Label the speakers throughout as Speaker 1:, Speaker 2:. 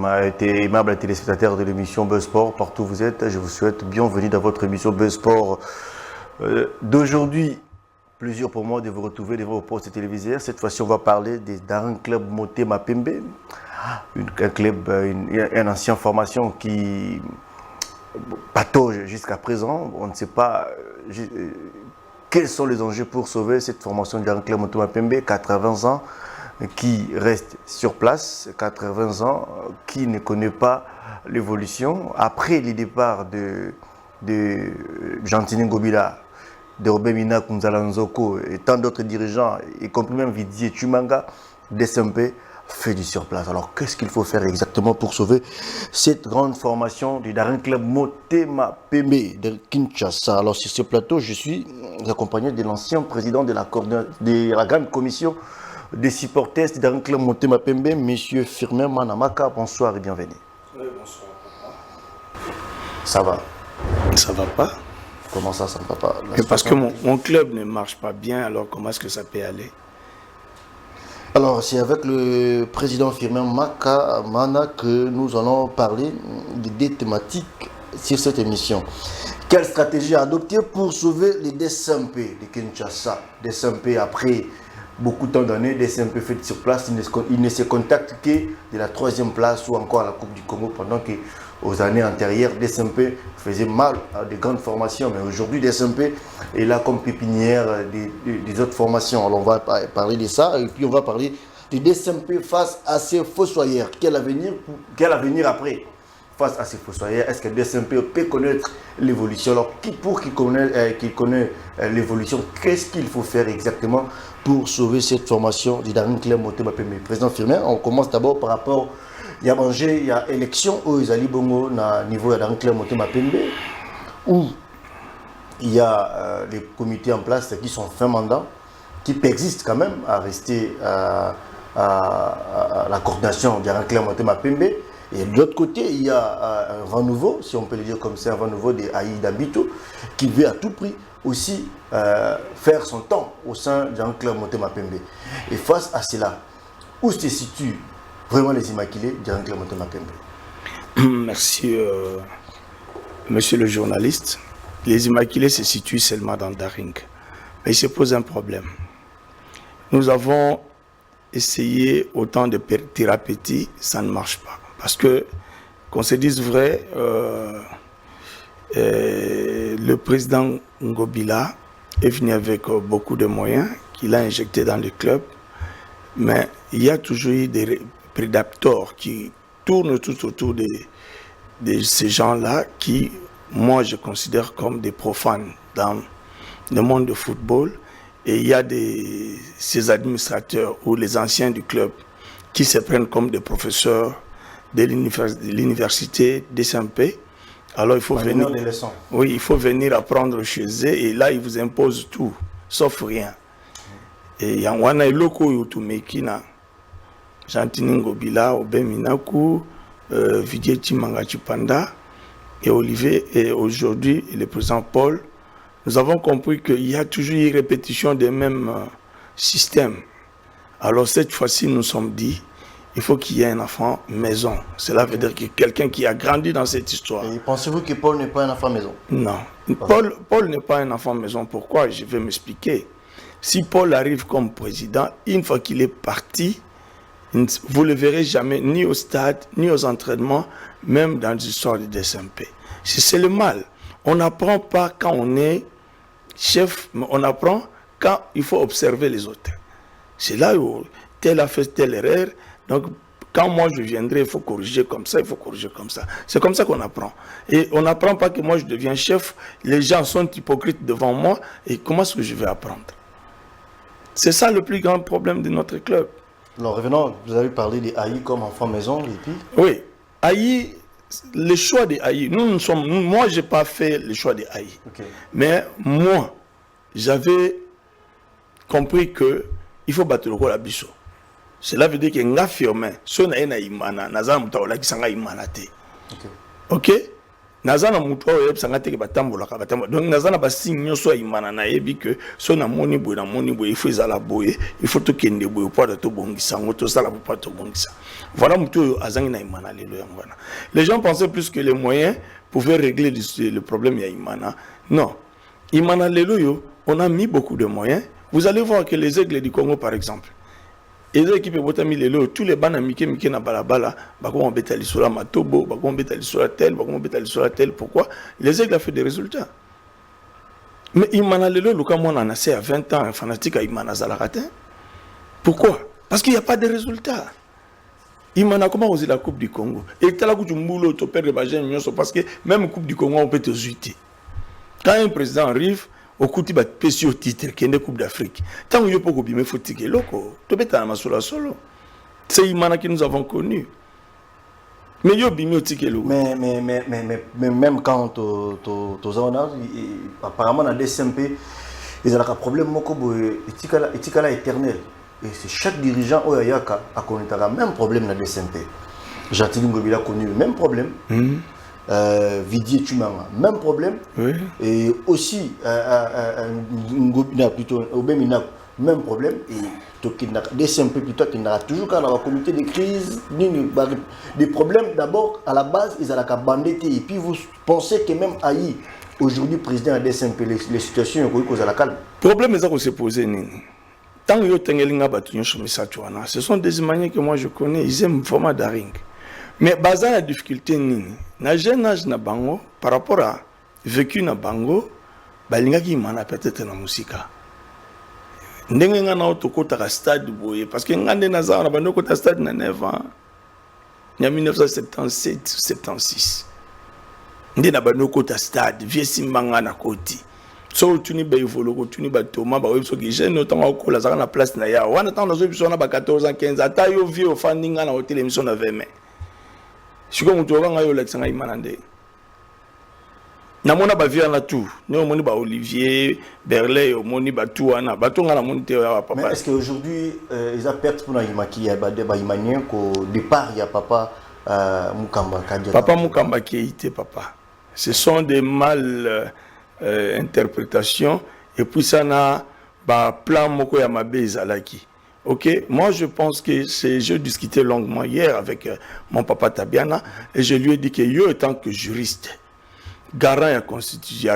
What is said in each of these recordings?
Speaker 1: aimables téléspectateurs de l'émission Buzz Sport, partout où vous êtes, je vous souhaite bienvenue dans votre émission Buzz Sport d'aujourd'hui. Plaisir pour moi de vous retrouver devant vos postes télévisés. Cette fois-ci, on va parler d'un club Motema Pembe, un club, une ancienne formation qui patauge jusqu'à présent. On ne sait pas quels sont les enjeux pour sauver cette formation d'un club Motema Pembe, 80 ans, qui reste sur place, 80 ans, qui ne connaît pas l'évolution. Après le départ de Gentini Ngobila, de Robert Mina Kunzala Nzoko et tant d'autres dirigeants, y compris même Vidier Chumanga, DSMP fait du surplace. Alors qu'est-ce qu'il faut faire exactement pour sauver cette grande formation du Daring Club Motema Pembe de Kinshasa? Alors sur ce plateau, je suis accompagné de l'ancien président de la grande commission des supporters du Daring Club Motema Pembe, M. Firmin Manamaka. Bonsoir et bienvenue.
Speaker 2: Oui, bonsoir, papa.
Speaker 1: Ça va?
Speaker 2: Ça va pas?
Speaker 1: Comment ça ne va pas?
Speaker 2: Parce que mon club ne marche pas bien, alors comment est-ce que ça peut aller?
Speaker 1: Alors, c'est avec le président Firmin Mana que nous allons parler des thématiques sur cette émission. Quelle stratégie adopter pour sauver les DSMP de Kinshasa? DSMP, après beaucoup de temps d'années, DSMP fait sur place, il ne se contacte que de la 3e place ou encore à la Coupe du Congo, pendant que aux années antérieures, DSMP faisait mal à de grandes formations, mais aujourd'hui, DSMP est là comme pépinière des autres formations. Alors, on va parler de ça, et puis on va parler de DSMP face à ces fossoyeurs. Quel avenir après face à ces fossoyeurs? Est-ce que DSMP peut connaître l'évolution? Alors, pour qu'il connaisse l'évolution, qu'est-ce qu'il faut faire exactement pour sauver cette formation du Daring Club Motema Pembe? Président Firmin, on commence d'abord par rapport. Il y a mangé, il y a élection où ils allaient bongo na niveau de Daring Club Motema Pembe, où il y a les comités en place qui sont fin mandat, qui persistent quand même à rester à la coordination du Daring Club Motema Pembe. Et de l'autre côté, il y a un vent nouveau, si on peut le dire comme ça, un vent nouveau de Aïe Dabito, qui veut à tout prix aussi faire son temps au sein du Daring Club Motema Pembe. Et face à cela, où se situe vraiment les Immaculés du Daring Club Motema Pembe?
Speaker 2: Merci, monsieur le journaliste. Les Immaculés se situent seulement dans Daring. Mais il se pose un problème. Nous avons essayé autant de thérapeutiques, ça ne marche pas. Parce que, qu'on se dise vrai, le président Ngobila est venu avec beaucoup de moyens qu'il a injectés dans le club. Mais il y a toujours eu des prédateurs qui tournent tout autour de ces gens-là qui, moi, je considère comme des profanes dans le monde du football. Et il y a ces administrateurs ou les anciens du club qui se prennent comme des professeurs de l'université DSMP. Alors il faut venir, oui, il faut venir apprendre chez eux et là ils vous imposent tout, sauf rien. Et il y a un loko yotumekina. Gentini Ngobila, Robert Minaku, Vidier Chimanga Chipanda et Olivier, et aujourd'hui le président Paul, nous avons compris qu'il y a toujours une répétition des mêmes systèmes. Alors cette fois-ci, nous nous sommes dit, il faut qu'il y ait un enfant maison. Cela veut dire que quelqu'un qui a grandi dans cette histoire.
Speaker 1: Et pensez-vous que Paul n'est pas un enfant maison?
Speaker 2: Non. Paul n'est pas un enfant maison. Pourquoi? Je vais m'expliquer. Si Paul arrive comme président, une fois qu'il est parti, vous ne le verrez jamais ni au stade, ni aux entraînements, même dans l'histoire du DSMP. C'est le mal. On n'apprend pas quand on est chef, mais on apprend quand il faut observer les autres. C'est là où tel a fait telle erreur. Donc, quand moi je viendrai, il faut corriger comme ça, il faut corriger comme ça. C'est comme ça qu'on apprend. Et on n'apprend pas que moi je deviens chef, les gens sont hypocrites devant moi, et comment est-ce que je vais apprendre? C'est ça le plus grand problème de notre club.
Speaker 1: Alors revenons, vous avez parlé des AI comme enfant maison, et puis...
Speaker 2: Oui, AI, le choix des AI, moi je n'ai pas fait le choix des AI. Okay. Mais moi, j'avais compris qu'il faut battre le rôle à Bissot. Cela veut dire qu'il y a un affirmé, si on a un imana, nazam taola qui s'en a imanate. Ok? nazana muto oyo ebsanga te ke batambola ka batambola donc nazana ba signe so imana na yebi que so na moni boye il faut ezala boye il faut to kende boye pour to bongisa ngoto sala pour to bongisa voilà muto azangi na imana lelo yangwana les gens pensaient plus que les moyens pouvaient régler le problème ya imana non imana lelo yo on a mis beaucoup de moyens vous allez voir que les aigles du Congo par exemple et les équipes botami lelo tous les bana mike na balabala ba ko mbetali sur la matobo ba ko mbetali sur la tel ba ko mbetali sur la tel pourquoi les aigles a fait des résultats mais imana lelo luka mona na c'est à 20 ans un fanatique à imana zalakate pourquoi parce qu'il y a pas de résultats imana comment oser la coupe du Congo et tala ku mbulo to perdre ba jeune nyonso parce que même coupe du Congo on peut te zuiter quand un président arrive au côté de pécio titre qui est une coupe d'Afrique tant que yo poko bime fotike loko to beta na masula solo c'est imana que nous avons connu mais yo bime otike loko
Speaker 1: mais même quand to zona apparemment dans DSMP ils ont un problème moko boye etikala éternel et c'est chaque dirigeant oyaka a connu le même problème dans DSMP Jatili Ngobila a connu le même problème Vidier Tumanga, même problème. Oui. Et aussi, Ngobina plutôt, Obemina, même problème. Et des simples plutôt qu'il n'a toujours qu'à la comité de crise, des problèmes d'abord, à la base, ils ont la bandité. Et puis vous pensez que même Aïe, aujourd'hui, président a des simples, les situations sont à la calme.
Speaker 2: Le problème, c'est qu'on s'est posé. Tant que ce sont des manières que moi je connais, ils aiment vraiment Daring. Mais basant la difficulté nini na jeune âge na bango par rapport à vécu na bango balinga ki mana peut-être na musika ndenge nga na otokota ka stade boye parce que ngande na za na bando kota stade na 9 ans ya 1977 76 ndi na bando kota stade vie simbanga na koti so tuni ba evolo ko tuni ba toma ba webso ki jeune otango ko la za na place na ya wana tango zo biso na ba 14 ans 15 ata yo vie au fandinga na hotel émission na 20 mai je suis comme tu vois ngayo Alexandre Imanande na mona ba via na tout ne moni ba Olivier Berlay o moni ba tout ana ba to ngana moni te ya papa.
Speaker 1: Mais est-ce que aujourd'hui ils a perdu pour na imaki ya ba imanien ko départ ya papa Mukamba Kadia
Speaker 2: papa Mukamba qui était papa ce sont des mal interprétations et puis ça na ba plan moko ya mabe ezalaki. Ok, moi je pense que je discutais longuement hier avec mon papa Tabiana et je lui ai dit que yo étant que juriste, garant ya constitution,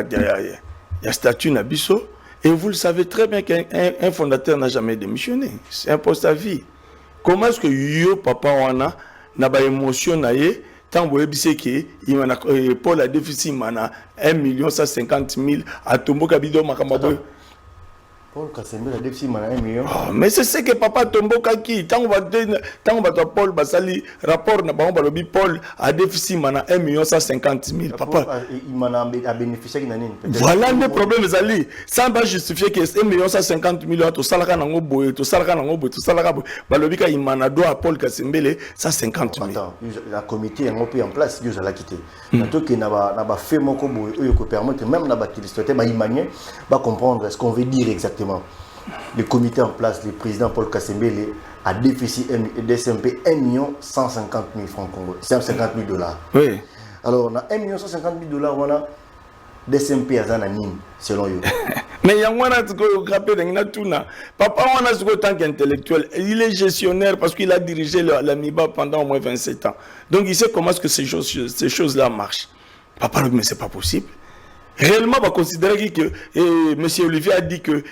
Speaker 2: ya statut Nabiso, et vous le savez très bien qu'un fondateur n'a jamais démissionné, c'est un poste à vie. Comment est-ce que yo papa wana na ba émotion na ye tant vous ebise que il Paul a déficit mana 1 150 000 à Tombo Kabido Makamabo.
Speaker 1: Paul Kasembe a déficit mana 1 million.
Speaker 2: Oh, mais c'est ce que papa Tombo Kaki tant on va Paul Basali rapport na bango balobi Paul a déficit mana 1 150 000 papa
Speaker 1: il mana a bénéficié na nini.
Speaker 2: Voilà le problème ezali ça va justifier que 1 150 000 to salaka nango boye to salaka balobi ka imana do à Paul Kasembele 150 000.
Speaker 1: Attends, la comité est en place, Dieu a la quitté. Maintenant que n'a ba fait moko boye eux ko permettre même na ba kilistoté ba imanien ba comprendre ce qu'on veut dire exactement. Le comité en place, le président Paul Kasembele a déficit DSMP 1 150 000 francs congolais, 150 000 dollars.
Speaker 2: Oui.
Speaker 1: Alors, on a 1 150 000 dollars, on a DSMP à Zananine, selon eux.
Speaker 2: Mais il y a un qui a papa, on a tant qu'intellectuel. Il est gestionnaire parce qu'il a dirigé l'AMIBA pendant au moins 27 ans. Donc, il sait comment est-ce que ces choses-là marchent. Papa, mais c'est pas possible. Réellement, on va considérer que M. Olivier a dit que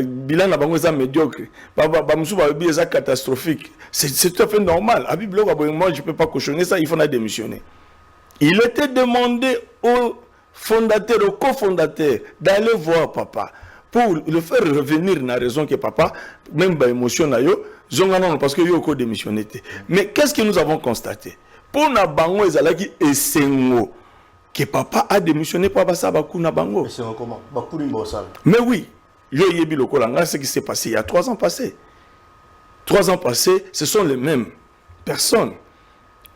Speaker 2: bilan na bango médiocre, c'est catastrophique. C'est tout à fait normal. Moi, je ne peux pas cautionner ça, il faut démissionner. Il était demandé au fondateur, au cofondateur, d'aller voir papa pour le faire revenir dans la raison que papa, même par émotion, parce que il a démissionné. Mais qu'est-ce que nous avons constaté? Pour na bango ezalaki esengo que papa a démissionné pour Abassa Bakuna Bango.
Speaker 1: Comment?
Speaker 2: Mais oui, ce qui s'est passé il y a 3 ans passés. 3 ans passés, ce sont les mêmes personnes.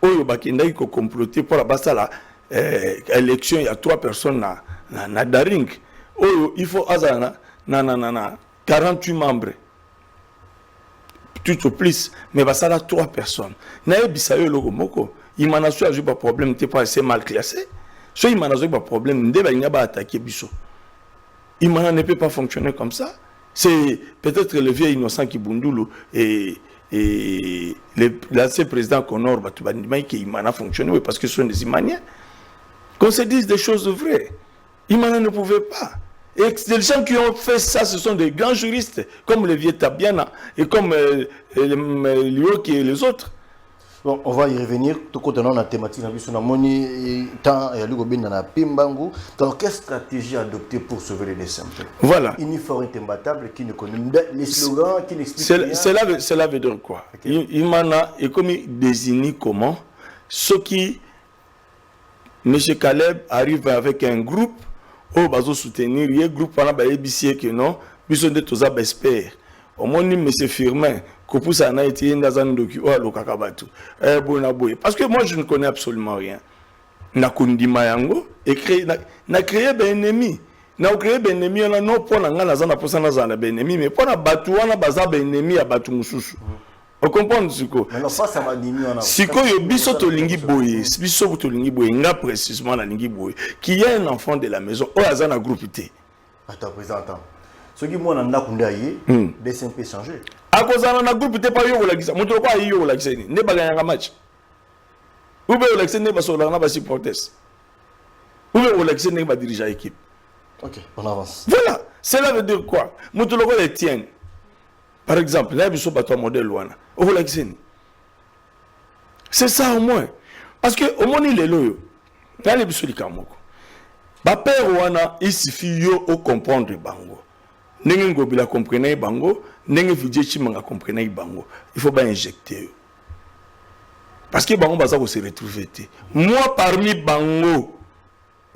Speaker 2: Oyo Bakindaki ko comploté pour Abassa la élection, il y a 3 personnes na Daring. Oyo il faut azana 48 membres. Tout au plus, mais Bassa 3 personnes. Na bisayo logo moko. il m'a pas de problème, t'es pas assez mal classé. Soit il m'a pas de problème, il n'a pas attaqué Bissot. Il ne peut pas fonctionner comme ça. C'est peut-être le vieux innocent qui Bundoulou et l'ancien président Connor Batoubanima qui m'a fonctionné parce que ce sont des Imaniens. Qu'on se dise des choses vraies. Imana ne pouvait pas. Et les gens qui ont fait ça, ce sont des grands juristes, comme le vieux Tabiana et comme Lyoki et les autres.
Speaker 1: Bon, on va y revenir. Tout côté dans la thématique, on a moni temps et na Pimbangu. Donc, quelle stratégie adopter pour sauver les dessins?
Speaker 2: Voilà.
Speaker 1: Uniformité imbattable qui ne connaît les slogans qui n'expliquent rien.
Speaker 2: Cela veut dire quoi? Okay. Imana est comme désigné comment ceux qui M. Caleb arrive avec un groupe au bazo soutenir le groupe pendant ba ABC que non, besoin de tous abespère. Au moins M. Firmin Kopusa na été dans un docu o lokakabatu. Parce que moi je ne connais absolument rien. Na kundi mayango et créé na créé ben ennemi. Na créé ben ennemi on a non pour na ngana za na posa na za na ben ennemi mais pour na batu wana baza ben ennemi ya batu mususu. On comprend ce que si yo biso to lingi boye, biso to lingi boye nga précisément na lingi boye qui est un enfant de la maison o aza na groupe té.
Speaker 1: Attends président. Ce qui moi na kunda yé, dessin peut changer.
Speaker 2: A cause na groupe té pas yo la gisa, montre pas yo la gisa ni, ne ba gagner match. Ou be la gisa ne ba so la na ba supporters. Ou be la gisa ne ba diriger équipe.
Speaker 1: OK, on avance.
Speaker 2: Voilà, cela veut dire quoi? Montre le les tienne. Par exemple, là, il y a un modèle. C'est ça au moins. Parce que au moins, il est là. Là, il y a père, il suffit de comprendre Bango. Nengen Gobila comprenne Bango, Nengen Vidje Chimanga comprenne Bango. Il faut pas injecter. Parce que Bango va se retrouver. Moi, parmi Bango,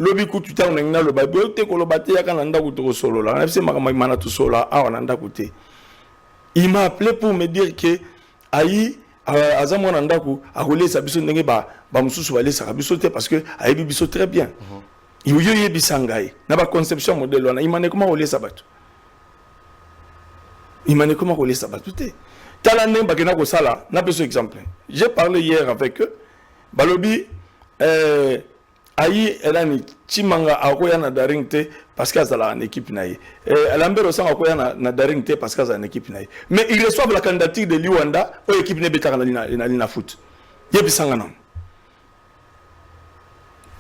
Speaker 2: lobi kututa unengna lo babio te ko lo bate ya kana nda kuto solo la. C'est ma mana tout solo a nda kuté. Il m'a appelé pour me dire que ayi azamo nandaku a roulé sa biso ndenge ba mususu balé sa biso te parce que ayi biso très bien. Il y a bisangai na ba conception modèle wana imane comment rouler sa batu. Imane comment rouler sa batu te. Tala nemba kena ko sala na peso exemple. J'ai parlé hier avec eux. Balobi ayi elani chimanga akoya na daringte parce qu'elle a une équipe naïe. Lambert aussi akoya na daringte parce qu'elle a une équipe naïe. Mais ils reçoivent la candidature de Luanda aux équipes ne betara na foot. Yebisanga non.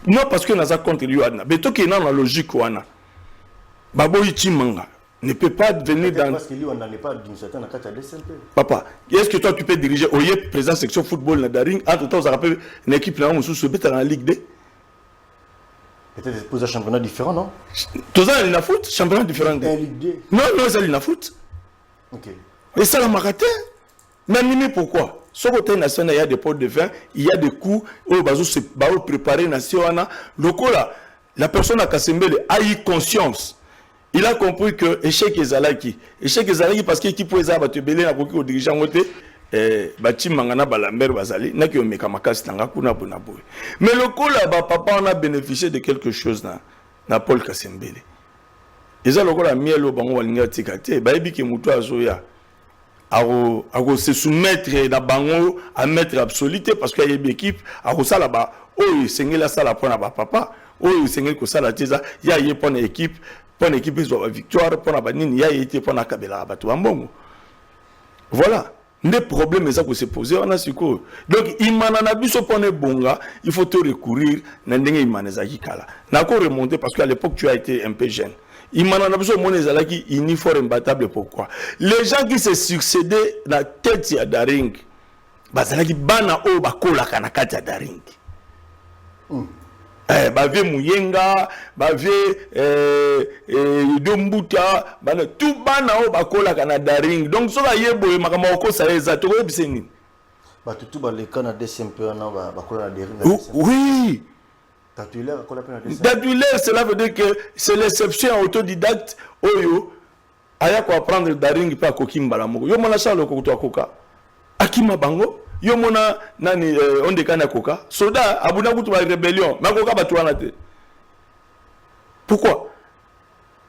Speaker 2: Non parce que naza contre Luanda. Mais tout qui est dans la logique wana. Baboyi chimanga ne peut pas venir dans.
Speaker 1: Parce que Luanda n'est pas d'une certaine attaque à DSMP.
Speaker 2: Papa, est-ce que toi tu peux diriger au président section football na daring entre temps ça rappelle une équipe là où se betara en Ligue 2?
Speaker 1: Peut-être poser un championnat différent, non?
Speaker 2: Tous les na foot, championnat différent. Non, c'est le foot.
Speaker 1: Ok.
Speaker 2: Et ça, la marathon. Mais pourquoi? Sur le côté national, il y a des pots de vin, il y a des coups, où bazo se préparer national. La personne à Kassembele a eu conscience. Il a compris que échec est Zalaki. Échec est Zalaki parce qu'il peut être belé na beaucoup de dirigeants côté. Bati mangana balamber bazali na ki omeka makasi tanga kuna bona boy. Mais le coup là papa on a bénéficié de quelque chose na Paul Kasembele. Eza le coup la mielo bango walinga tikate ba ebi ke mutu azoya ako se soumettre na bango à mettre absoluté parce qu'il y a une équipe ako sala ba oyo sengela sala pona ba papa oyo sengela ko sala teza ya ye pona équipe zo victoire pona ba nini ya été pona kabela ba to mbongo. Voilà. Des problèmes qui se posent, on a su quoi. Donc, il m'a biso pone bonga, il faut te recourir, n'endenge imanezaki kala. N'a pas remonté parce qu'à l'époque tu as été un peu jeune. Il m'a biso monezalaki uniforme imbattable pourquoi? Les gens qui se succédaient dans la tête ya daring, bazalaki bana o bakola kana kati ya daring. Bavie Mouyenga, bavie Dombuta, tout bana o bakola kana daring. Donc so la yebo makama oko sa eza to ko biseni.
Speaker 1: Ba tout ba le kana DSMP na bakola na daring.
Speaker 2: Oui.
Speaker 1: Tatuler bakola na DSMP.
Speaker 2: Tatuler cela veut dire que c'est l'exception autodidacte oyo aya ko apprendre daring pa ko kimbala moko. Yo mona sala ko to akoka. Akima bango yo mona nani onde kana koka soda abuna kutu ba rébellion makoka batuana te. Pourquoi?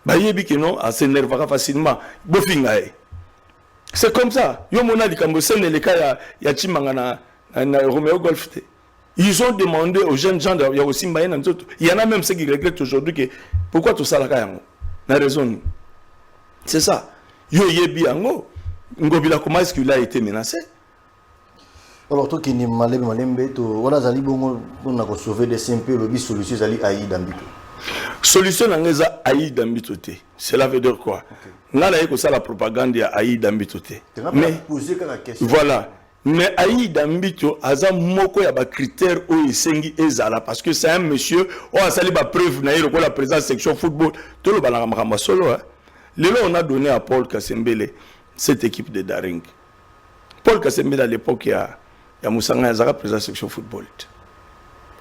Speaker 2: Ba yebi que non a s'énervera facilement bofinga e. C'est comme ça yo mona likambo sene le cas ya chimanga na Romeo Golf te. Ils ont demandé aux jeunes gens de Yaosimba. Il y en a même ceux qui regrettent aujourd'hui que pourquoi tout ça là la raison. C'est ça. Yo yebi ango. Ngobila, comment est-ce qu'il a été menacé?
Speaker 1: Alors, toi qui n'es malembe, on a zali bongo, on a sauvé des simples, le solution zali aïe d'ambito.
Speaker 2: Solution n'angeza aïe d'ambito te. Cela veut dire quoi? Là, il y a la propagande à aïe d'ambito te. Mais voilà. Mais aïe d'ambito, aza moko ya ba critère o esengi ezala parce que c'est un monsieur o asali ba preuve na yero la présence section football. Tout le balanga solo. Lelo on a donné à Paul Kasembele cette équipe de Daring. Paul Kasembele à l'époque il y a Moussanga Yazara président section football.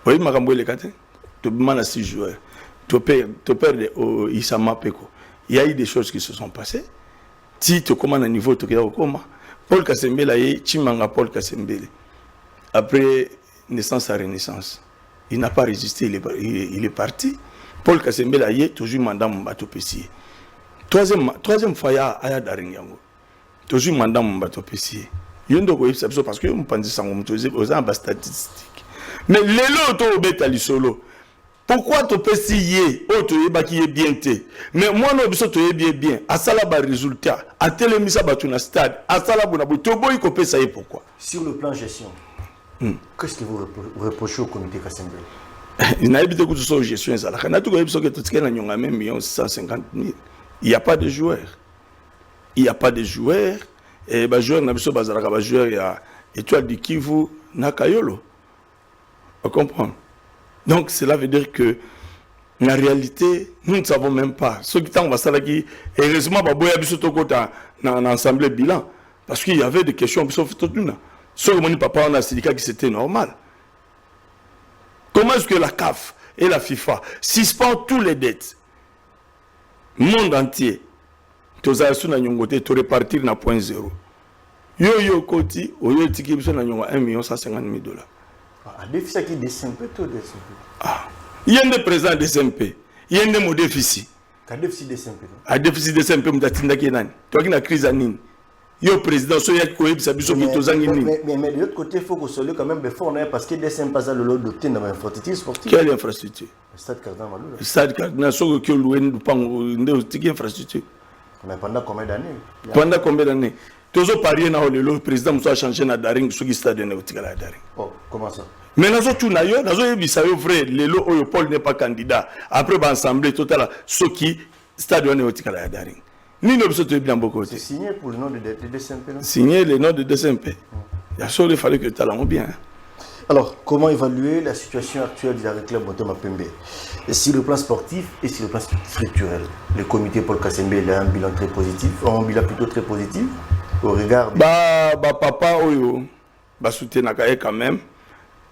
Speaker 2: Oui, Makambo le kate. Tu as 6 joueurs. Tu perds Isama Peko. Il y a eu des choses qui se sont passées. Si tu commandes à niveau, tu es comment. Paul Kasembele a eu Chimanga Paul Kasembele. Après naissance à renaissance, il n'a pas résisté, il est parti. Paul Kasembele a eu toujours mandat Mbato Pessier. Troisième fois, il y a Daring Yango. Toujours mandat Mbato Pessier. Parce que on pense aux statistiques. Mais les lots bêta li solo. Pourquoi tu peux essayer qui est bien té? Mais moi non biso to bien. À ça là résultat. À télémisa batuna stade. À ça là bona to boy ko pesa y pourquoi?
Speaker 1: Sur le plan gestion. Qu'est-ce que vous reprochez au comité Kasembele?
Speaker 2: Il n'a pas de gestion gestion ça. Quand tu vois que tu tiens na même 150 000. Il n'y a pas de joueurs. Il n'y a pas de joueurs. Et les joueurs n'ont pas de joueurs. Il y a Étoile du Kivu, Nakayolo. Vous comprenez? Donc cela veut dire que, en réalité, nous ne savons même pas. Ceux qui sont là, heureusement, il y a un ensemble bilan. Parce qu'il y avait des questions. Ceux qui papa on a syndicat qui c'était normal. Comment est-ce que la CAF et la FIFA suspendent tous les dettes? Monde entier. Tu as su na nyongote to repartir na point zéro. Yo koti oyo tiki biso na nyongo 1,150,000 $.
Speaker 1: Ah, déficit qui DSMP to DSMP.
Speaker 2: Ah, yende président DSMP, yende mo déficit.
Speaker 1: Ka déficit DSMP.
Speaker 2: A déficit DSMP mutatinda ki nani? To na crise anini. Yo président so ya ko yebisa biso ki tozangi nini.
Speaker 1: Mais de l'autre côté il faut que soit quand même fort parce que DSMP pas le lot d'opter dans l'infrastructure sportive.
Speaker 2: Quelle infrastructure?
Speaker 1: Le stade Cardinal Malou. Le
Speaker 2: stade Cardinal so ko loué ndupango ndo tiki infrastructure.
Speaker 1: Mais pendant combien d'années?
Speaker 2: Pendant combien d'années? Tozo parier na le président Moussa a changé na Daring sur qui stade néotika la Daring.
Speaker 1: Oh, comment ça?
Speaker 2: Mais nazo tout na yo, nazo yebisa yo vrai, lelo oyo Paul n'est pas candidat. Après ba assemblée totale ce qui stade néotika la Daring. Ni no biso to bien beaucoup.
Speaker 1: C'est signé pour le nom de DSMP.
Speaker 2: Signé le nom de DSMP. Il a il fallait que tu l'aies bien.
Speaker 1: Alors, comment évaluer la situation actuelle du club Motema Pembe sur le plan sportif et sur le plan structurel? Le comité Paul Kasembele a un bilan très positif, un bilan plutôt très positif au regard.
Speaker 2: Papa oyo, soutien nakaye quand même.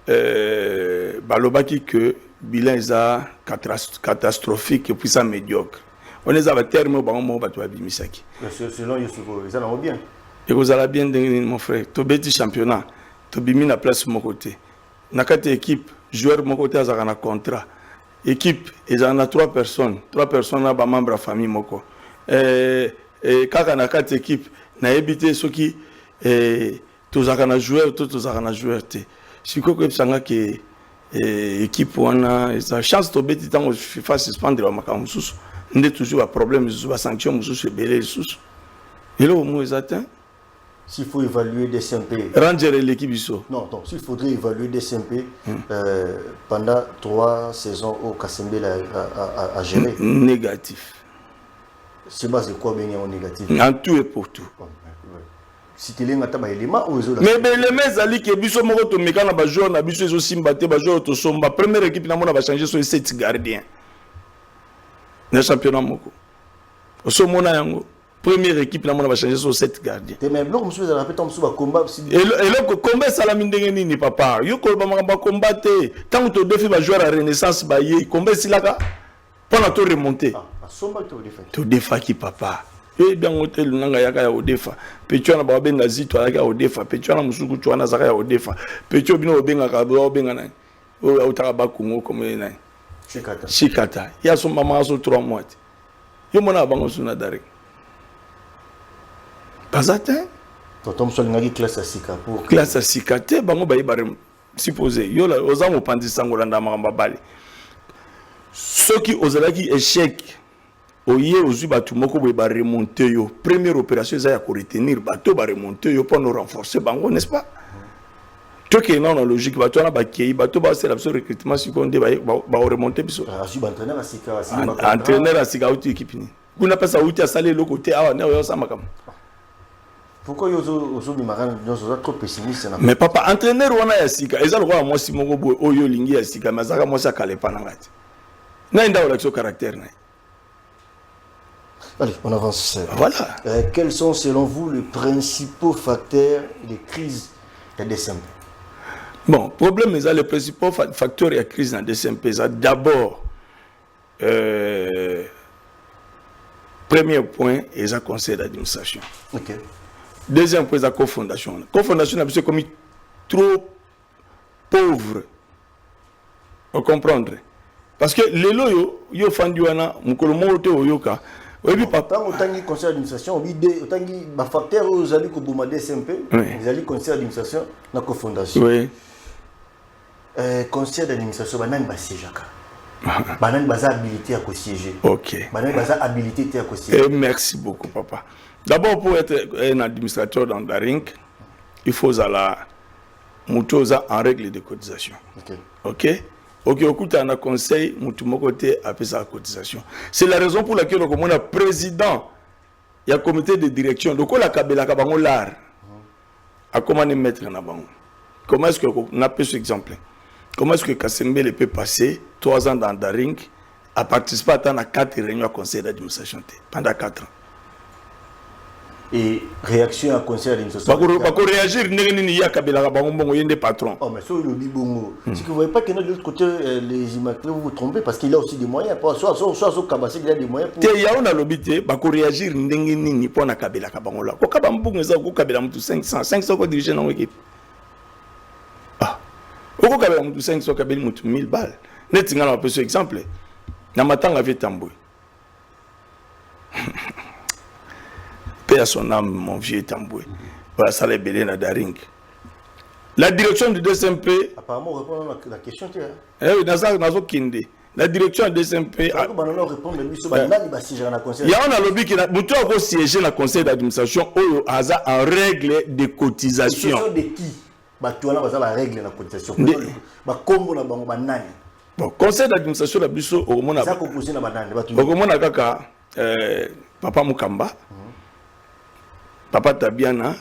Speaker 2: Lobaki que bilan est catastrophique et puis ça médiocre. On est à la terme au moment où tu as bimisaki.
Speaker 1: Selon Yosuko, ils en ont bien.
Speaker 2: Et vous allez bien, mon frère. Tu as championnat. Tu as mis la place sur mon côté. Dans quatre équipes, joueur mon côté a un contrat. Équipe, ils en ont 3 personnes. 3 personnes sont membres de la famille. Et quand on a 4 équipes, on a évité ceux qui tous ont joué, tous ont joué. Si vous avez que l'équipe a une chance de bêter tant que FIFA suspendre la macamusus, on a toujours un problème, une sanction, une belé, et là, au moins, ils atteignent.
Speaker 1: S'il faut évaluer des SMP.
Speaker 2: Ranger l'équipe.
Speaker 1: Non, s'il faudrait évaluer des SMP pendant 3 saisons au Kasembele à gérer.
Speaker 2: Négatif.
Speaker 1: C'est basé quoi bien en négatif?
Speaker 2: En tout et pour tout.
Speaker 1: Si tu as un élément ou
Speaker 2: mais les mecs ali qui biso moko to mekana ba joueur na biso ezo simbaté ba joueur to somba première équipe na mona ba changer sur 7 gardiens. Le championnat moko. Au somona yango. Première équipe, là, on va changer sur 7 gardiens.
Speaker 1: Mais là, monsieur, vous avez fait un combat.
Speaker 2: Et le combat, ça la mine de papa. Yo va combattre. Tant que tu défais joueur à Renaissance, le combat, c'est là. Pendant tout remonter. Tu défais qui papa. Et bien, hôtel, nanga yaka au défa. Petu na ba benga zito yaka au défa. Petu na musuku tu na zaka au défa. Petu bino benga ka bo benga na. O utaka ba kungo comme na. Chikata. Ya son maman so 3 mois. Yo mona bango suna dare. Pas atteint.
Speaker 1: Tonton Solingaki classe à Sika pour.
Speaker 2: Classe à Sika, te bango bayi bare supposé yo la oza mopanzi sangola ndamaka bale soki ozalaki échec oye ozwi bato moko boye ba remonter yo première opération eza ya ko retenir bato ba remonter yo pour nous renforcer bango n'est-ce pas to ke non logique bato na bakei bato ba sela biso recrutement seconde ba remonter biso entraîneur asika uti équipe ni kuna pesa uti asale le côté awa na yo samakam.
Speaker 1: Pourquoi vous êtes trop pessimiste?
Speaker 2: Mais papa, entraîneur, on a Yassika. Et ça, le roi, moi, si mon gobo, Oyo Lingi Yassika, mais ça, moi, ça calait pas. N'a pas de caractère.
Speaker 1: Allez, on avance.
Speaker 2: Voilà.
Speaker 1: Quels sont, selon vous, les principaux facteurs de crise de DSMP?
Speaker 2: Bon, problème, les principaux facteurs de crise dans DSMP, d'abord, premier point, c'est le conseil d'administration.
Speaker 1: Ok.
Speaker 2: Deuxième point, la cofondation. La cofondation, c'est comme trop pauvre. Vous comprenez? Parce que les loyaux, ils ont fait du ana, mukolomo te oyoka. Oui, papa.
Speaker 1: Autant que conseil d'administration, autant que facteur aux alliés que Bouma DSMP, les alliés conseil d'administration, la cofondation.
Speaker 2: Oui.
Speaker 1: Conseil d'administration, banan basijaka. Banan basa habilité à co-siéger.
Speaker 2: Ok.
Speaker 1: Banan basa habilité à co-siéger.
Speaker 2: Merci beaucoup, papa. D'abord, pour être un administrateur dans Darink, il faut aller en règle de cotisation. Ok? Ok, au coup, tu as un conseil, tu as côté après sa cotisation. C'est la raison pour laquelle on a président, il y a un comité de direction. Donc, on a kabela kabango l'art. À comment les mettre en avant? Comment est-ce qu'on a fait ce exemple? Comment est-ce que Kassembe peut passer 3 ans dans Darink à participer à 4 réunions au conseil d'administration pendant 4 ans?
Speaker 1: Et réaction à conseil d'administration.
Speaker 2: Parce qu'on réagir, il y a des patrons.
Speaker 1: Oh, mais ça, le bibongo. Si vous ne voyez pas que de l'autre côté, les immaculés, vous vous trompez parce qu'il y a aussi des moyens. Soit au Kabassi, il y a des moyens pour.
Speaker 2: Il y a un lobité, il faut réagir pour la Kabila Kabangola. Quand Kabambou, ça, vous Kabila 500, 500 pour diriger dans l'équipe. Ah. Au Kabila 500, Kabila 1000 balles. Net, on a un peu ce exemple. Namatang avait Tamboué. Paix à son âme, mon vieux Tamboué. Voilà, ça les belé na Daring. La direction du DSMP.
Speaker 1: Apparemment, on répond à la question.
Speaker 2: Eh oui, dans Kinde. La direction du DSMP. Il y a un lobby qui a siégé dans le conseil d'administration en règle de cotisation.
Speaker 1: De qui? La règle de cotisation.
Speaker 2: Bon, conseil d'administration, la
Speaker 1: composé
Speaker 2: Papa Mukamba. Papa Tabiana,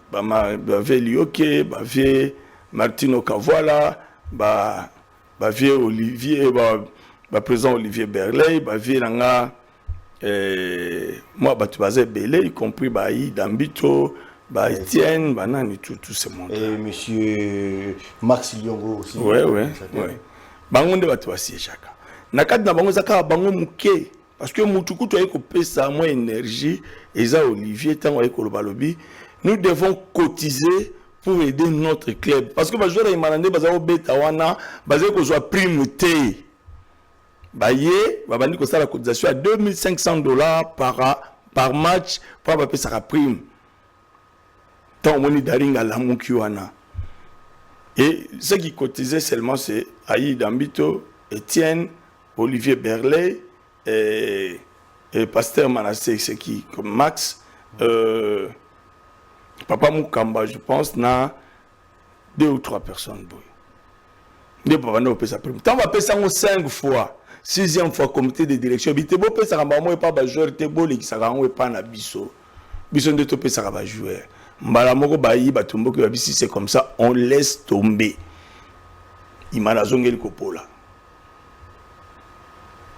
Speaker 2: Bavé Lioke, Bavé Martino Kavoila, Bavé Olivier, président Olivier Berley, Bavé Langa, moi, Batubazé Belé, y compris Baï, Dambito, Etienne, Banani, tout ce monde.
Speaker 1: Et monsieur Max Lyongo aussi.
Speaker 2: Oui. Bangonde Batubasi Chaka. Nakad na Bango Zaka, Bango Mouké. Parce que Moutoukou, tu as coupé ça, moins énergie, et ça, Olivier, tant avec Kolobalobi, nous devons cotiser pour aider notre club. Parce que je vais demander, basé qu'on soit prime T. Baye, babandi ko la cotisation à $2500 par match pour avoir sa prime. Tant on est daringa la moukiwana. Et ceux qui cotisaient seulement, c'est Aïe Dambito, Etienne, Olivier Berley, et Pasteur Manassé, c'est qui comme Max, Papa Mukamba, je pense, n'a 2 ou 3 personnes. Deux papa n'a pas sa prime. Tant on va payer ça 5 fois, 6e fois comité de direction. Il beau payer ça quand même pas joueur, il beau les qui ça quand pas na biso. Biso de topé ça va jouer. Mbala moko bayi batumbo que si c'est comme ça, on laisse tomber. Il m'a la zone ko pola.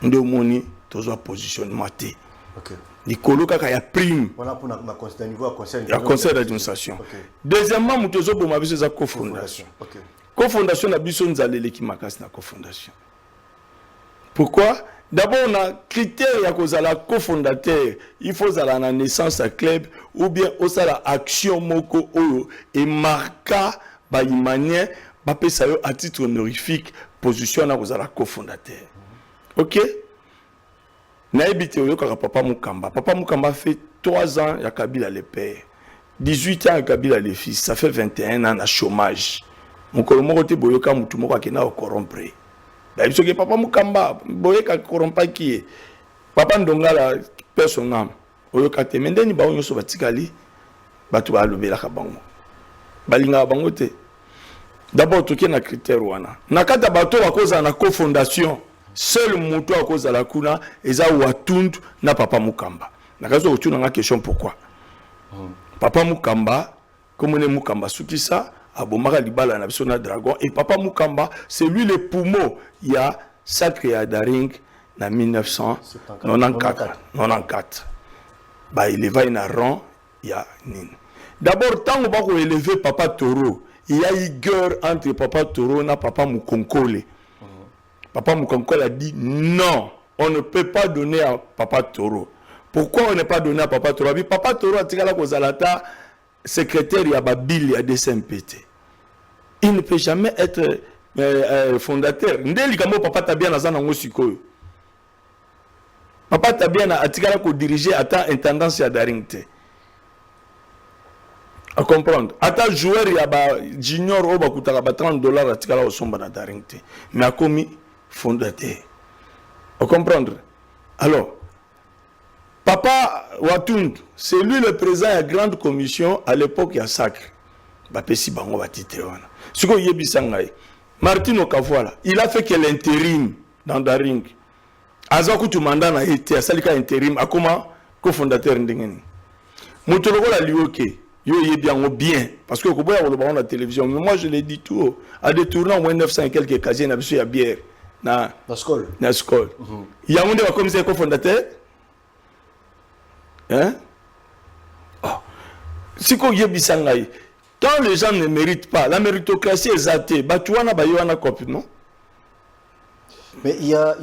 Speaker 2: Ndo moni tozo positionnement té.
Speaker 1: OK.
Speaker 2: Ni koloka ka ya prime.
Speaker 1: Voilà pour na conseil niveau conseil
Speaker 2: d'administration. Deuxièmement, mutozo bo mabiso za cofondation.
Speaker 1: OK.
Speaker 2: Cofondation na biso nzalele ki makasi na cofondation. Pourquoi? D'abord, on a critère ya kozala cofondateur, il faut zala na naissance à club ou bien osala action moko oyo et marquer ba imanie ba pesa yo à titre honorifique position na kozala cofondateur. OK? Na ebité oyo kaka Papa Mukamba. Papa Mukamba fait 3 ans ya Kabila le père. 18 ans ya Kabila le fils, ça fait 21 ans de chômage. mokolo moko te boyoka mutu moko akena ko corrompre ba biso ke papa Mukamba boyeka corrompa ki papa Ndongala personnam oyoka te mendeni ba onyo so batikali batu ba lobela ka bango balinga bango te d'abord toke na critère wana nakata bato bakoza na cofondation seul mutu akoza la kuna eza Watundu na papa Mukamba nakazo otuna nga question pourquoi papa Mukamba comme on Mukamba Sukisa abomaka libala na biso na dragon et papa Mukamba c'est lui le poumon il y a sacré à Daring na 1994 bah il va in rang il y a nini d'abord tant on va élever papa Toro il y a eu guerre entre papa Toro na papa Mukonkole. Papa Mukonkole a dit non, on ne peut pas donner à papa Toro. Pourquoi on n'est pas donné à papa Toro? Papa Toro a tiré la Kozalata, secrétaire à Babil, il y a des SMPT. Il ne peut jamais être fondateur. Ndeli kamo papa Tabia na zana ngosiko. Papa Tabia na atikala ko diriger ata intendance ya Daringte. À comprendre. Ata joueur ya ba junior oba kutaka ba $30 atikala au somba na Daringte. Mais a commis fondateur. À comprendre. Alors, papa Watundu, c'est lui le président de la grande commission à l'époque il y a sacre. Bapesi bango batite wana. Siko yebisangai. Martin Okavoala, il a fait que l'intérim dans Daring. Azaku tu mandat na été, salika intérim akoma cofondateur ndengeni. Mutoloko la lioke. Yo yebiango bien parce que koboya ko ba na télévision mais moi je l'ai dit tout haut. À des tournants moins 900 et quelques casiers na biso ya bière na skol. Na skol. Il y a un des commissaires cofondateur. Hein? Oh. Si ko yebisangai. Quand les gens ne méritent pas, la méritocratie est zatée. Batouana Bayoana copie, non?
Speaker 1: Mais il y a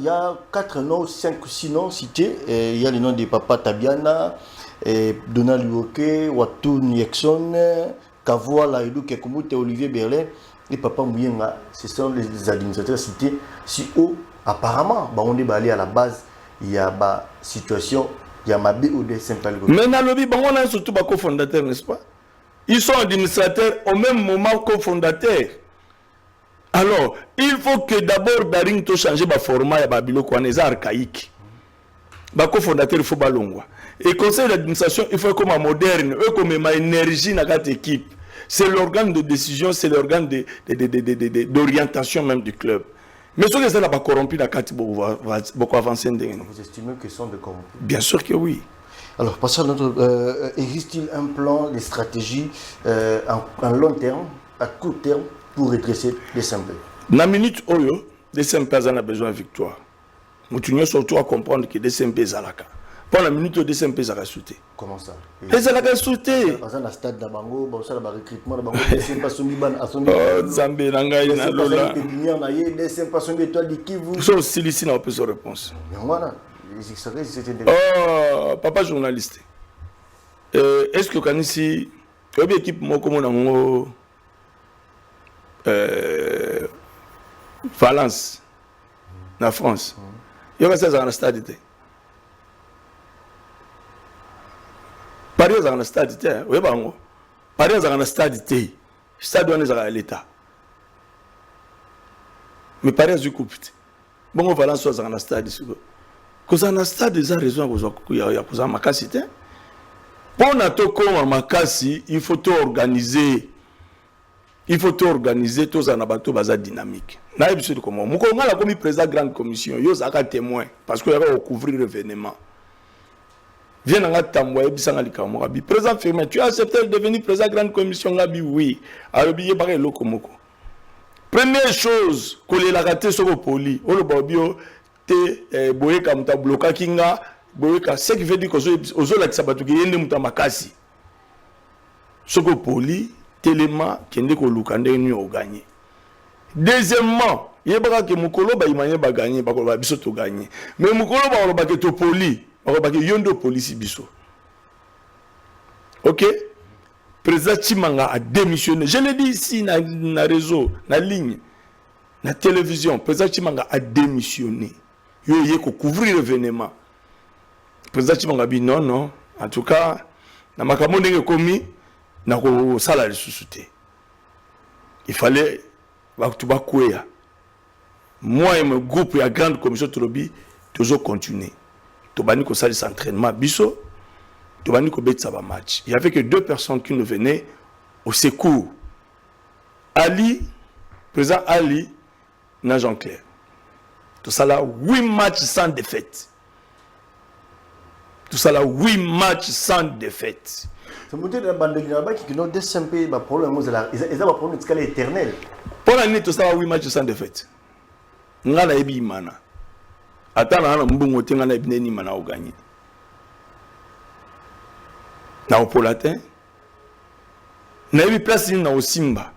Speaker 1: 4 noms, 5 ou 6 noms cités. Il y a le nom de Papa Tabiana, Donald Luoke, Watundu Yekson, Kavoala, Edu Kekumute, Olivier Berlin et Papa Mouyenga. Ce sont les administrateurs cités. Si haut, apparemment, on est allé à la base, il y a une situation, il y a ma BOD Saint-Palgo.
Speaker 2: Mais dans le lobby, on a surtout un cofondateur, n'est-ce pas? Ils sont administrateurs au même moment cofondateurs. Alors, il faut que d'abord Daring to changer le format de Babilo Kwaneza archaïque. Le cofondateur, il faut balongwa. Et conseil d'administration, il faut comme moderne, eux comme ma énergie dans cette équipe. C'est l'organe de décision, c'est l'organe d'orientation même du club. Mais ceux qui sont corrompus, beaucoup avancé.
Speaker 1: Vous estimez qu'ils sont de corrompus?
Speaker 2: Bien sûr que oui.
Speaker 1: Alors, passons à notre. Existe-t-il un plan, des stratégies en long terme, à court terme, pour redresser les simples?
Speaker 2: Dans la minute où les simples ont besoin de victoire, nous devons surtout à comprendre que les simples sont là. Pendant la minute où les simples sont sautés.
Speaker 1: Comment ça?
Speaker 2: Ils sont là sautés.
Speaker 1: Dans le stade d'Abango, dans le recrutement d'Abango, les simples sont mis à son
Speaker 2: niveau. Oh, Zambé, Nangaï, Nalola.
Speaker 1: Les simples sont mis à l'étoile de Kivu.
Speaker 2: Ils sont aussi ici, on peut se réponse.
Speaker 1: Voilà.
Speaker 2: Oh, papa journaliste. Est-ce que quand ici, il y a une équipe comme Valence, en France, il y a dans le stade. Paris est dans le stade. Oui, Paris est dans le stade. Le stade est dans l'État. Mais Paris est du coup. Bon, Valence est dans le stade. Quand on a stade, ils ont raison qu'il y a makasi. Pour notre makasi, il faut tout organiser. Il faut tout organiser, tout ça n'a pas dynamique. N'a pas besoin de comment. Mon collègue a commis président de la grande commission, il y a un témoin parce qu'il y a couvrir l'événement. Viens en attendre, président Firmin, tu as accepté de devenir président de la grande commission? Oui. Alors, il y a un lokomoko. Première chose, qu'on a raté sur le poli, on le babio. Boyeka muta bloka kinga boyeka ce qui veut dire que ozo la tsabatu ki yende muta makasi soko poli telema kende ko lukande ni o gagner. Deuxièmement, yebaka ke mukolo ba imanye ba gagner ba ko ba biso to gagner. Mais mukolo ba lo ba ke to poli, ba ko ba ke yondo police biso. OK? Président Chimanga a démissionné. Je l'ai dit ici na réseau, na ligne, na télévision, président Chimanga a démissionné. Il y a couvrir l'événement. Le président Chimanga a dit non. En tout cas, dans ma commis, il fallait tu vas courir. Moi et mon groupe, la grande commission Tolobi, toujours continuer. Tu vas nous faire s'entraînement. Bisso, tu vas nous faire ça match. Il n'y avait que 2 personnes qui nous venaient au secours. Ali, président Ali, na Jean-Claire. Tout ça là, 8 matchs sans défaite. Tout ça là, 8 matchs sans défaite.
Speaker 1: C'est monté dans la bande de Guinée qui ont des simples problèmes. Ils ont un problème de scala éternel.
Speaker 2: Pour l'année, tout ça là, 8 matchs sans défaite. Ngana ebi imana. Atana na mbungo te ngana ebi ni mana o gagner. Na o polatin. Na ebi place ni na o Simba.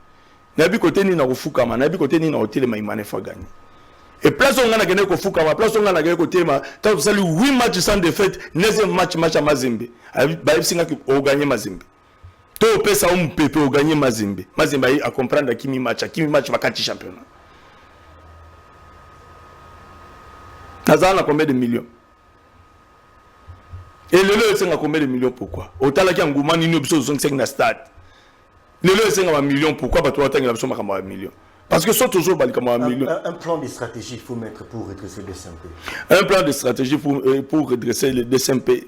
Speaker 2: Na ebi côté ni na o Fukama, na ebi côté ni na o Telema imane fa gagner. Et place on ngana gagner ko Fukama, place on ngana gagner ko Telema, tant ça lui 8 matchs sans défaite, 9e match à Mazembe. Ba singa ki o gagner Mazembe. To pesa o mpepe o gagner Mazembe. Mazembe a comprendre kimi match va kati championnat. Nazana combien de millions? Et le lieu c'est combien de millions pourquoi? Autant qu'il y a un gouvernement ni nous sommes 5 na stade. Le lieu c'est un million pourquoi pas toi t'as besoin de million? Parce que sont toujours bali comme un million.
Speaker 1: Un plan de stratégie il faut mettre pour redresser le SMP.
Speaker 2: Un plan de stratégie pour redresser le DSMP.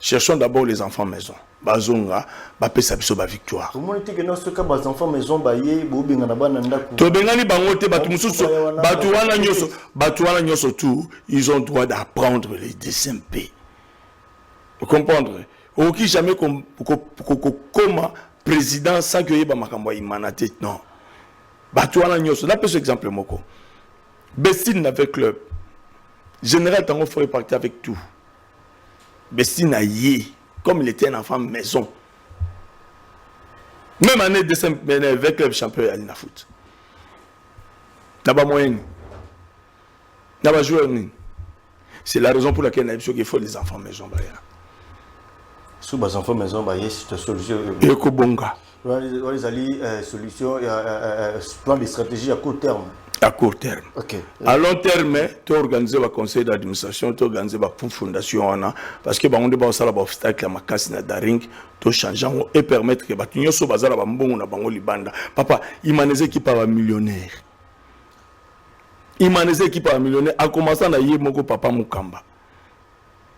Speaker 2: Cherchons d'abord les enfants maison. Bazonga, bapé sabiso ba victoire.
Speaker 1: Comment est-ce que dans ce cas les enfants maison baye bobenga na bana ndaku.
Speaker 2: To bengani bangote batu mususu batu wana nyoso tout, ils ont droit d'apprendre les DSMP. Vous comprenez? Auki jamais comme président sans que yeba makambo imanate non. Batouana Nyoso, là, par exemple, Moko. Bestine avec club. Général Tango ferait partir avec tout. Bestine a yé, comme il était un enfant maison. Même année de avec club champion à l'Ina foot. N'a pas moyen. N'a pas joué. C'est la raison pour laquelle il faut les enfants maison.
Speaker 1: Sous les enfants maison, c'est une solution.
Speaker 2: Et Kobonga.
Speaker 1: Les alliés, solution, plan de stratégie à court terme.
Speaker 2: À court terme.
Speaker 1: Okay.
Speaker 2: À long terme, tu organises le conseil d'administration, tu organises la fondation, parce que on doit faire l'obstacle à ma casse na daring, tu changes et permettre que tu sois bazar à bambou na bango libanda. Papa, imanez qui par millionnaire. Imanez qui par millionnaire. A commencer à y moko papa mukamba.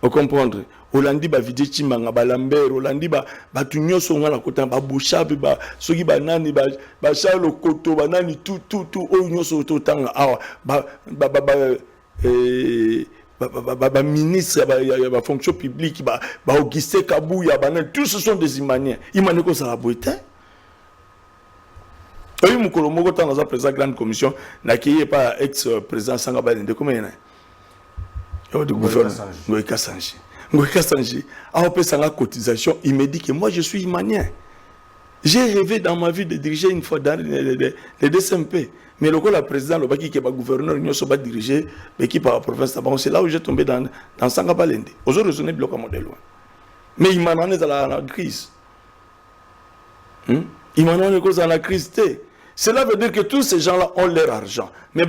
Speaker 2: Vous comprenez? Olandi ba vidé chimanga ba Lambert, Olandi ba tunyoso ngala kota ba bushabi ba soki ba nani ba Charles Koto ba nani tout o nyoso to tanga awa ba ministre ba fonction publique ba Auguste Kabouya ba nani tous ce sont des Imaniens. Imane ko sala boetin. Oyi mukolo moko tanga za président grande commission na kiye pa ex président Sanga Balende comment yana? Yo de gouverneur Ngoïka Sanji. Ngoïka Sanji a opéré sa cotisation, il me dit que moi je suis imanien. J'ai rêvé dans ma vie de diriger une fois dans les DSMP. Mais le la président, le qui est gouverneur, il ne pas diriger l'équipe à la province. C'est là où j'ai tombé dans Sanga Balende. Aujourd'hui, je suis bloqué à loin. Mais il m'a donné dans la crise. Il m'a donné dans la crise. Cela veut dire que tous ces gens-là ont leur argent. Mais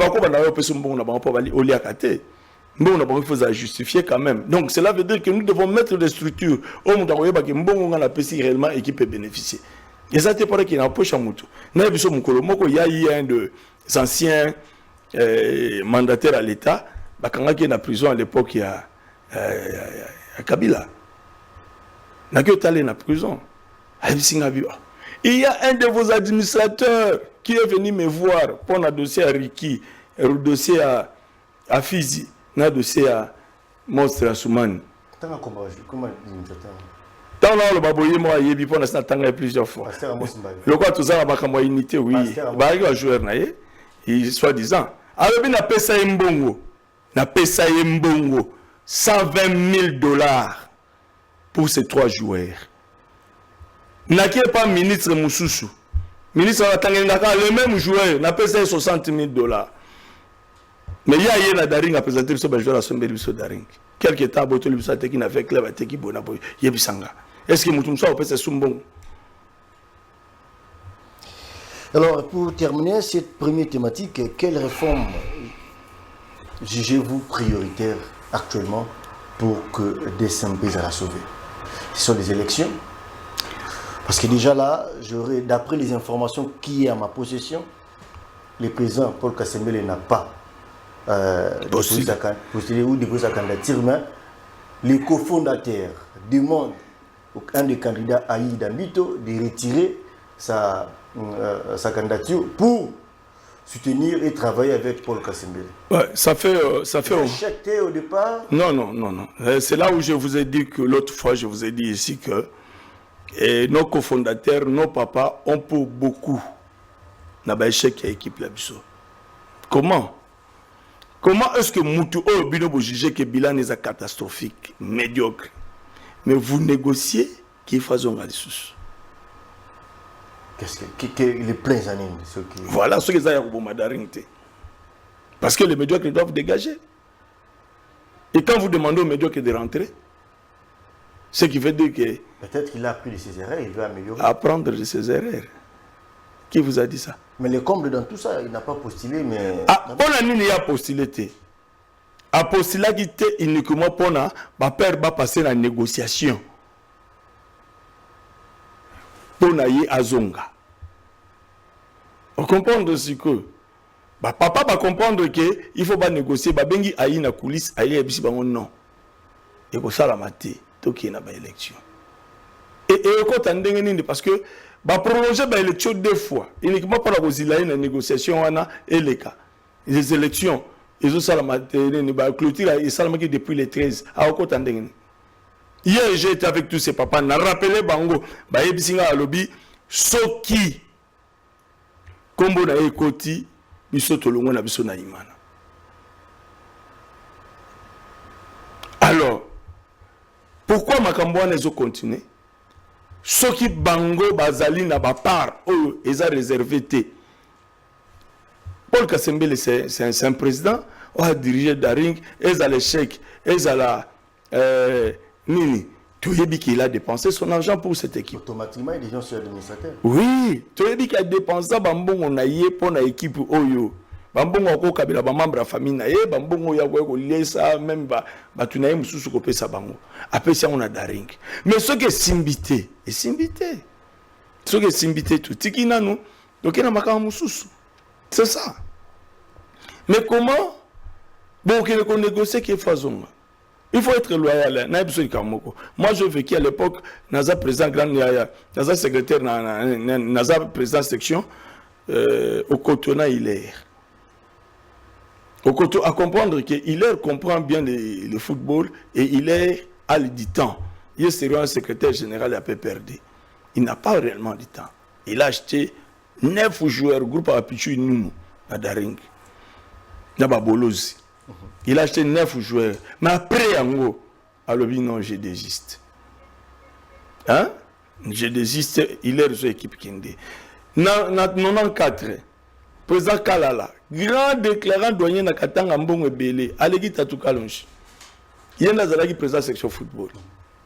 Speaker 2: il faut justifier quand même. Donc cela veut dire que nous devons mettre des structures où on a réellement et qui peut bénéficier. Et ça c'est pour qu'il y a un peu de chamoutou. Il y a un des anciens mandataires à l'État, quand il y a en prison à l'époque, il y a Kabila. Il y a en prison. Il y a un de vos administrateurs qui est venu me voir pour un dossier à Riki, un dossier à Fizi. Na dossier à Monstre à Soumane.
Speaker 1: Comment
Speaker 2: tant là le baboyer moi yebi pour l'instant tanga plusieurs fois. Le quoi tout ça ba kamo unité oui. Ba yo joueur na ye, il soit disant. Alors bien na pesa mbongo. Na pesa mbongo 120 000 $ pour ces 3 joueurs. Na qui est pas ministre Moussoussou. Ministre la tangengaka le même joueur na pesa 60 000 $. Mais il y a un Daring à présenter ce joueur à son bénéfice Daring. Quelque temps, il y a qui n'a fait club à Teki Bonaboy, Yebisanga. Est-ce que Moutoumsa ou peut-être Sumbon?
Speaker 1: Alors, pour terminer cette première thématique, quelle réforme jugez-vous prioritaire actuellement pour que DSMP soit sauvé? Ce sont des élections. Parce que déjà là, d'après les informations qui est à ma possession, le président Paul Kasembele n'a pas postulé ou déposé sa candidature, mais les cofondateurs demandent un des candidats, Aïda Mbito, de retirer sa candidature pour soutenir et travailler avec Paul Kasembele.
Speaker 2: Ouais, ça fait
Speaker 1: Acheté au départ.
Speaker 2: Non. C'est là où je vous ai dit que l'autre fois, je vous ai dit ici que nos cofondateurs, nos papas ont pour beaucoup n'a pas échec à l'équipe la biso. Comment est-ce que Moutou Bino vous jugez que bilan est catastrophique, médiocre, mais vous négociez qu'il fasse un sous?
Speaker 1: Qu'est-ce que les pleins années
Speaker 2: Voilà ce que ça y a pour m'adarinter. Parce que les médiocres doivent dégager. Et quand vous demandez aux médiocres de rentrer, ce qui veut dire que
Speaker 1: peut-être qu'il a appris de ses erreurs, il veut améliorer.
Speaker 2: Apprendre de ses erreurs. Qui vous a dit ça?
Speaker 1: Mais le comble dans tout ça, il n'a pas postulé, mais...
Speaker 2: Pour il a postulé. A postulé qui était uniquement pour ma père va passer la négociation. Pour y azonga. On comprend aussi que papa va comprendre que il faut pas négocier. Bengi aïe na coulisse, aïe ebisi bango non. Et pour ça la maté, tout qui est na ba élection. Et quand on dit parce que prolonger l'élection 2 fois, uniquement pour la négociation, et les cas. Les élections, ils ont ça la clôture, et ça depuis les 13. Hier, j'ai été avec tous ces papas, on a rappelé Bango, Bayebisinga à lobby, Soki, Kombo na Ekoti, Bisoto Longo na Biso na Imana. Alors, pourquoi Makambouane les ont continué? Ce qui bango bazali na ba part où ils ont réservé. Paul Kasembele c'est un président qui a dirigé Daring, ils ont l'échec, ils ont la nini. Toyebi qu'il a dépensé son argent pour cette équipe.
Speaker 1: Automatiquement il devient sur l'administrateur.
Speaker 2: Oui, Toyebi qu'il a dépensé bambongo na yé pour na équipe oyo. Bambongo ko kabila ba membre de famille na yé, bambongo ya ko lesa même ba tunaye mususu ko pesa bango. Après ça on a Daring. Mais ce qui est simbité, et simbité. Ce qui est simbité tout tikina nous, donc il a makama mususu. C'est ça. Mais comment bon qu'on négocie qui faisons? Il faut être loyal. Moi, je vécu à l'époque, Naza président grand Naza secrétaire Naza président section au Cotona Hilaire. Au Coton, à comprendre que Hilaire comprend bien le football et Hilaire a du temps. Il est sérieux un secrétaire général à PPRD. Il n'a pas réellement du temps. Il a acheté 9 joueurs, groupe à Pichu Numu, à Daring. Il a acheté 9 joueurs. Mais après, Ango, alors non, je désiste. Hein? Je désiste, il est sur l'équipe Kinde. Dans 94, président Kalala, grand déclarant douanier na Katanga Mbongo Belé, Alegi Tatou Kalonji. Il y a un président section football.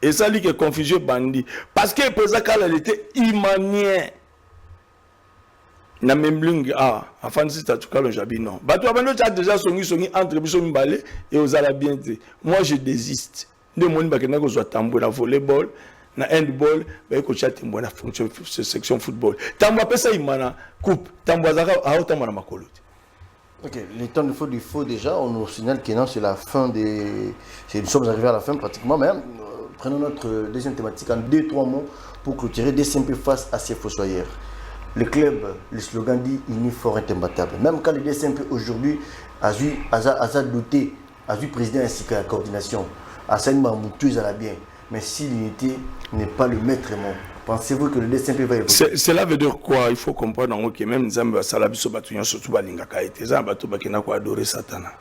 Speaker 2: Et ça dit que confusion bandit. Parce que le président Kalala était imanien. Na même langue à Francis Tatou Kalonji non. Bah toi maintenant tu as déjà songi entre biso mbalé et aux Arabiens. Moi je désiste. De mon bakena ko zo tambo na volleyball. Na handball, ba ko chat mbo na fonction section football. Tambo pesa imana coupe, tambo zaka a tambo na makolo.
Speaker 1: OK, le temps il faut déjà on nous signale que non c'est la fin des nous sommes arrivés à la fin pratiquement même prenons notre deuxième thématique en 2-3 mots pour clôturer DCMP face à ces fossoyeurs. Le club, le slogan dit uni fort imbattable. Même quand le DCMP aujourd'hui a doté, a vu président ainsi que la coordination, a saigné Mamoutou à la bien. Mais si l'unité n'est pas le maître mot, pensez-vous que le DCMP va évoluer?
Speaker 2: Cela veut dire quoi? Il faut comprendre que même Nzambe Salabiso Batouyan surtout Balingaka était ça, Batou Bakina ko adorer Satana.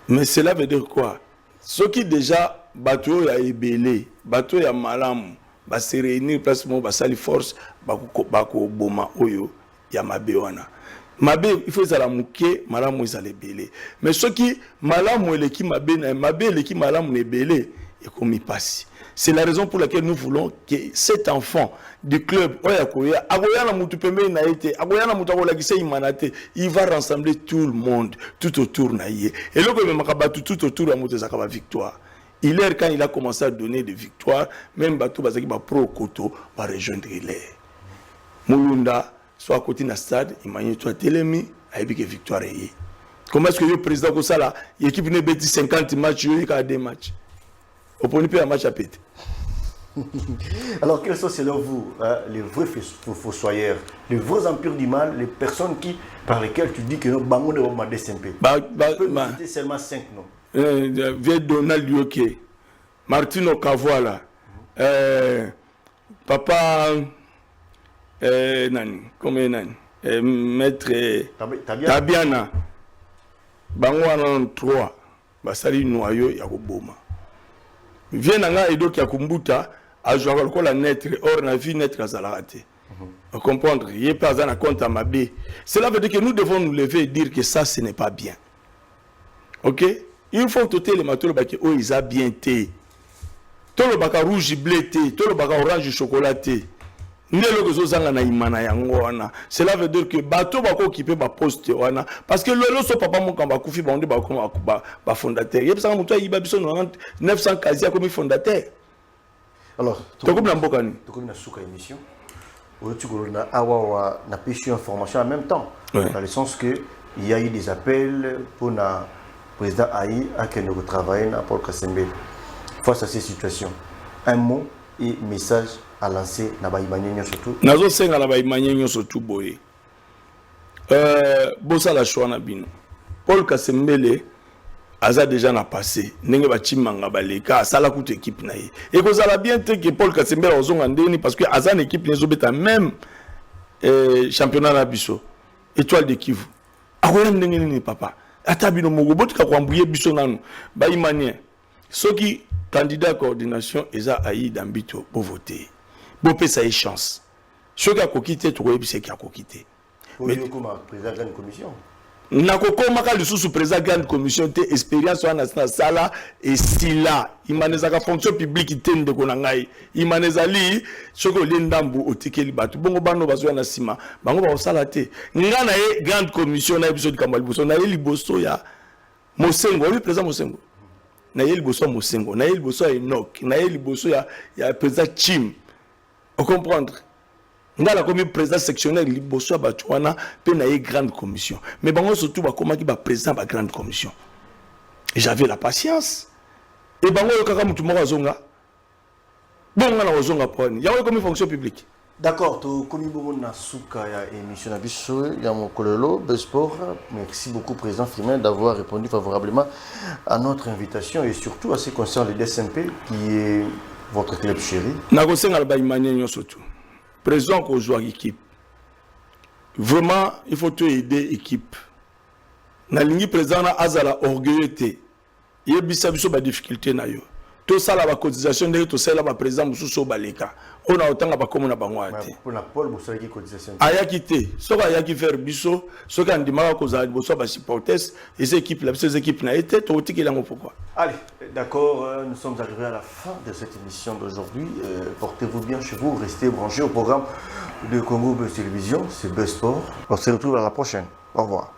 Speaker 2: Mais cela veut dire quoi? Ceux qui déjà Batou ya ebélé, Batou ya malamu, ba se réunir place mo ba sali force bako boma oyo ya mabe wana. Mabe il faut ça la muke malamu izale belé. Mais ceux qui malamu eleki mabe na mabe eleki malamu ne belé et comme il passe. C'est la raison pour laquelle nous voulons que cet enfant du club il va rassembler tout le monde tout autour naïe. Et là tout autour de la victoire. Hilaire, quand il a commencé à donner des victoires, même Batou Bazaki va pro Koto va rejoindre Hilaire. Moulunda, soit à côté de stade, il m'a dit toi Télémi, ayebi que victoire est. Comment est-ce que le président comme ça là, l'équipe ne bêtit 50 matchs, il y a des matchs. Au point de vue un match à péter.
Speaker 1: Alors, quels sont selon vous les vrais fossoyeurs, les vrais empires du mal, les personnes par lesquelles tu dis que nous bango de ma DSMP? C'était seulement 5 noms.
Speaker 2: Vieux Donald Yoke, Martino Cavola, Papa, nani, comment nani, Maître Tabiana, bango en 3, basali noyau ya koboma. Viens nanga edo ki akumbuta a jouer le la naître or na vie naître à raté. Vous comprendre, il est pas dans un compte à ma B. Cela veut dire que nous devons nous lever et dire que ça ce n'est pas bien. OK? Il faut que les matons baki oh ils a bien té. Tout le baka rouge bleu té, tout le baka orange chocolaté. Ndelo ko zozanga na imana yango wana. Cela veut dire que bateau bako occuper ba poste wana parce que le so papa mon kamba kufi ba onde ba ko ba fondateur. Yeb sanga muto yiba biso 900 kazi comme fondateur.
Speaker 1: Alors,
Speaker 2: to comme na mbokani.
Speaker 1: To comme na suka émission. Tu na awa na pêche information en même temps. Ouais. Dans le sens que il y a eu des appels pour na président Aïe à que nous travaillons à Paul Kassembe. Face à ces situations, un mot et message à lancer na baïmanyenyo surtout.
Speaker 2: Nazo senga na baïmanyenyo surtout boye. Bossa la choix na bino. Paul Kasembele aza déjà na passé. Nenge ba chimanga baleka sala kutu équipe na ye. Et ko sala bien te que Paul Kasembele ozonga ndeni parce que aza na équipe nezo beta même championnat na biso. Étoile de Kivu. Akoya ndenge ni papa. Ata bino mogo botika ko ambuye biso nanu baïmanien. Soki candidat à coordination eza aïe d'ambito pour voter. Bon ça y chance. Ce qui a coquité, tu vois, c'est qui a coquité.
Speaker 1: Mais comme président de la commission.
Speaker 2: Nakoko maka le sous président de la commission te expérience na sala et sila imaneza ka fonction publique tende konangai imaneza li soko lendambu otikeli batu bongo bano bazo na sima bango ba osala te ngana ye grande commission na episode kambali boso na ye liboso ya Mosengo lui président Mosengo na ye liboso Mosengo na ye liboso Enoch na ye liboso ya président Chim. Vous comprendre? Nous avons comme président sectionnel liboso batouana pe na ye grande commission. Mais bango surtout ba koma ki ba président ba grande commission. Et j'avais la patience. Et bango yo kaka mutu moko azonga. Bonga na ozonga poni. Ya comme fonction publique.
Speaker 1: D'accord, to komi bongo na suka ya émission na biso ya mokolelo Besport. Merci beaucoup président Firmin d'avoir répondu favorablement à notre invitation et surtout à ce qui concerne le DSMP qui est votre club chéri.
Speaker 2: Nagosenga la baïmanien surtout. Président qu'on joue à l'équipe. Vraiment, il faut te aider l'équipe. Na lingi président na azala orgueilleté. Il y a des difficultés na yo. Tout ça la cotisation de tout ça la président mususo baleka. On a autant ba comme na bangwate.
Speaker 1: Pour la Paul Boussala qui cotisation.
Speaker 2: Aya quitté. So ka ya ki faire biso, so ka ndima ko za boso ba supporters, les équipes là, ces équipes na été to tiki la pourquoi.
Speaker 1: Allez, d'accord, nous sommes arrivés à la fin de cette émission d'aujourd'hui. Portez-vous bien chez vous, restez branchés au programme de Congo Buzz Télévision, c'est Buzz Sport. On se retrouve à la prochaine. Au revoir.